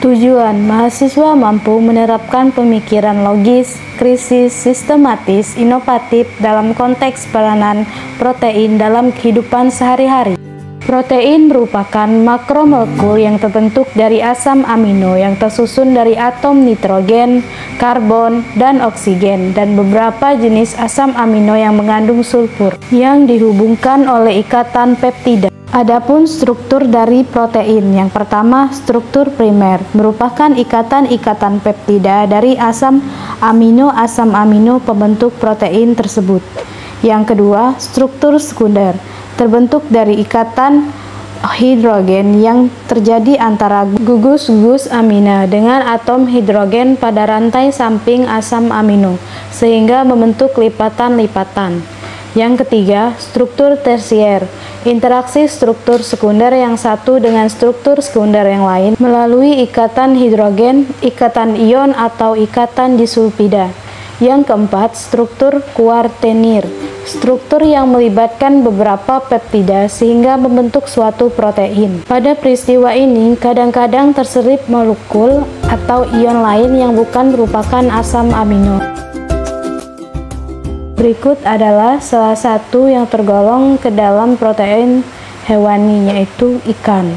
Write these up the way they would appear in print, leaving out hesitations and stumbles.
Tujuan mahasiswa mampu menerapkan pemikiran logis, kritis, sistematis, inovatif dalam konteks peranan protein dalam kehidupan sehari-hari. Protein merupakan makromolekul yang terbentuk dari asam amino yang tersusun dari atom nitrogen, karbon, dan oksigen, dan beberapa jenis asam amino yang mengandung sulfur yang dihubungkan oleh ikatan peptida. Adapun struktur dari protein, yang pertama struktur primer, merupakan ikatan-ikatan peptida dari asam amino pembentuk protein tersebut. Yang kedua, struktur sekunder, terbentuk dari ikatan hidrogen yang terjadi antara gugus-gugus amina dengan atom hidrogen pada rantai samping asam amino, sehingga membentuk lipatan-lipatan. Yang ketiga, struktur tersier, interaksi struktur sekunder yang satu dengan struktur sekunder yang lain melalui ikatan hidrogen, ikatan ion, atau ikatan disulfida. Yang keempat, struktur kuartenir, struktur yang melibatkan beberapa peptida sehingga membentuk suatu protein. Pada peristiwa ini, kadang-kadang terselip molekul atau ion lain yang bukan merupakan asam amino. Berikut adalah salah satu yang tergolong ke dalam protein hewani, yaitu ikan.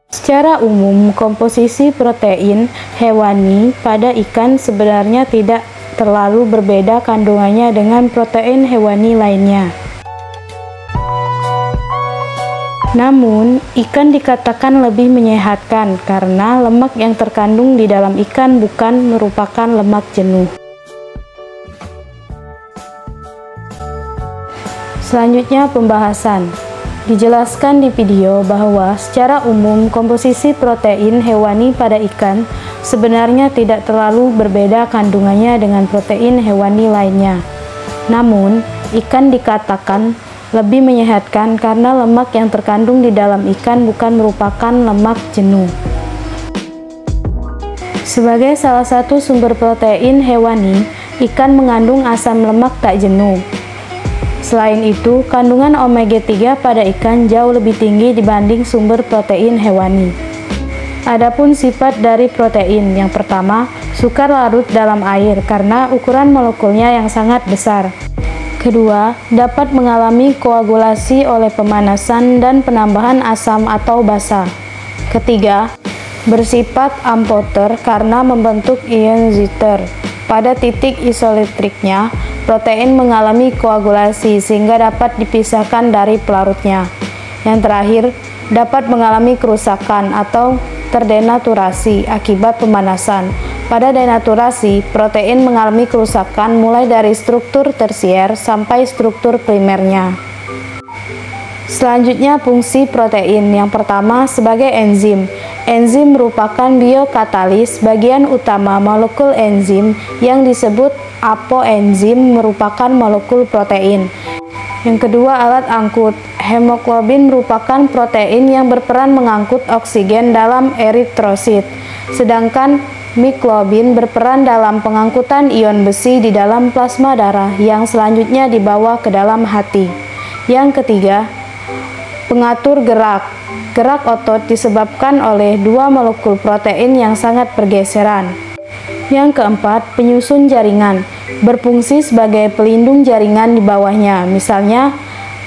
Secara umum, komposisi protein hewani pada ikan sebenarnya tidak terlalu berbeda kandungannya dengan protein hewani lainnya. Namun, ikan dikatakan lebih menyehatkan karena lemak yang terkandung di dalam ikan bukan merupakan lemak jenuh. Selanjutnya, pembahasan. Dijelaskan di video bahwa secara umum komposisi protein hewani pada ikan sebenarnya tidak terlalu berbeda kandungannya dengan protein hewani lainnya. Namun, ikan dikatakan lebih menyehatkan karena lemak yang terkandung di dalam ikan bukan merupakan lemak jenuh. Sebagai salah satu sumber protein hewani, ikan mengandung asam lemak tak jenuh. Selain itu, kandungan omega 3 pada ikan jauh lebih tinggi dibanding sumber protein hewani. Adapun sifat dari protein, yang pertama, sukar larut dalam air karena ukuran molekulnya yang sangat besar. Kedua, dapat mengalami koagulasi oleh pemanasan dan penambahan asam atau basa. Ketiga, bersifat amphoter karena membentuk ion ziter. Pada titik isoelektriknya, protein mengalami koagulasi sehingga dapat dipisahkan dari pelarutnya. Yang terakhir, dapat mengalami kerusakan atau terdenaturasi akibat pemanasan. Pada denaturasi, protein mengalami kerusakan mulai dari struktur tersier sampai struktur primernya. Selanjutnya, fungsi protein. Yang pertama, sebagai enzim. Enzim merupakan biokatalis bagian utama molekul enzim yang disebut apoenzim merupakan molekul protein. Yang kedua, alat angkut. Hemoglobin merupakan protein yang berperan mengangkut oksigen dalam eritrosit, sedangkan mioglobin berperan dalam pengangkutan ion besi di dalam plasma darah yang selanjutnya dibawa ke dalam hati. Yang ketiga, pengatur gerak. Gerak otot disebabkan oleh dua molekul protein yang sangat bergeseran. Yang keempat, penyusun jaringan. Berfungsi sebagai pelindung jaringan di bawahnya, misalnya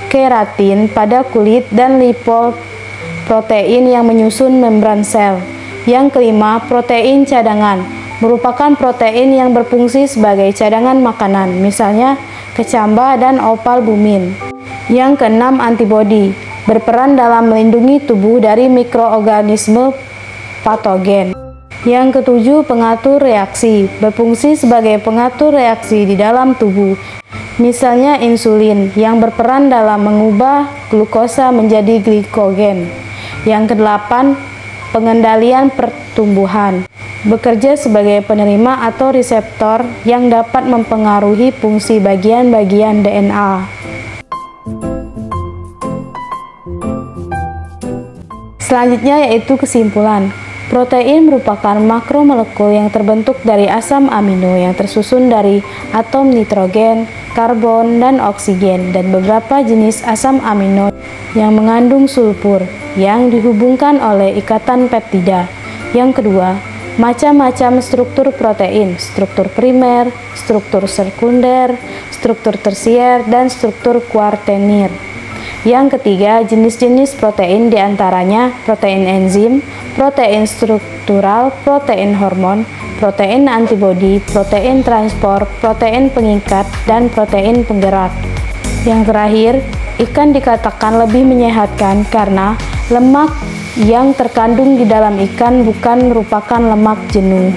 keratin pada kulit dan lipoprotein yang menyusun membran sel. Yang kelima, protein cadangan. Merupakan protein yang berfungsi sebagai cadangan makanan, misalnya kecamba dan opalbumin. Yang keenam, antibodi. Berperan dalam melindungi tubuh dari mikroorganisme patogen. Yang ketujuh, pengatur reaksi. Berfungsi sebagai pengatur reaksi di dalam tubuh, misalnya insulin yang berperan dalam mengubah glukosa menjadi glikogen. Yang kedelapan, pengendalian pertumbuhan, bekerja sebagai penerima atau reseptor yang dapat mempengaruhi fungsi bagian-bagian DNA. Selanjutnya yaitu kesimpulan. Protein merupakan makromolekul yang terbentuk dari asam amino yang tersusun dari atom nitrogen, karbon, dan oksigen, dan beberapa jenis asam amino yang mengandung sulfur yang dihubungkan oleh ikatan peptida. Yang kedua, macam-macam struktur protein, struktur primer, struktur sekunder, struktur tersier, dan struktur kuartenir. Yang ketiga, jenis-jenis protein diantaranya protein enzim, protein struktural, protein hormon, protein antibodi, protein transport, protein pengikat, dan protein penggerak. Yang terakhir, ikan dikatakan lebih menyehatkan karena lemak yang terkandung di dalam ikan bukan merupakan lemak jenuh.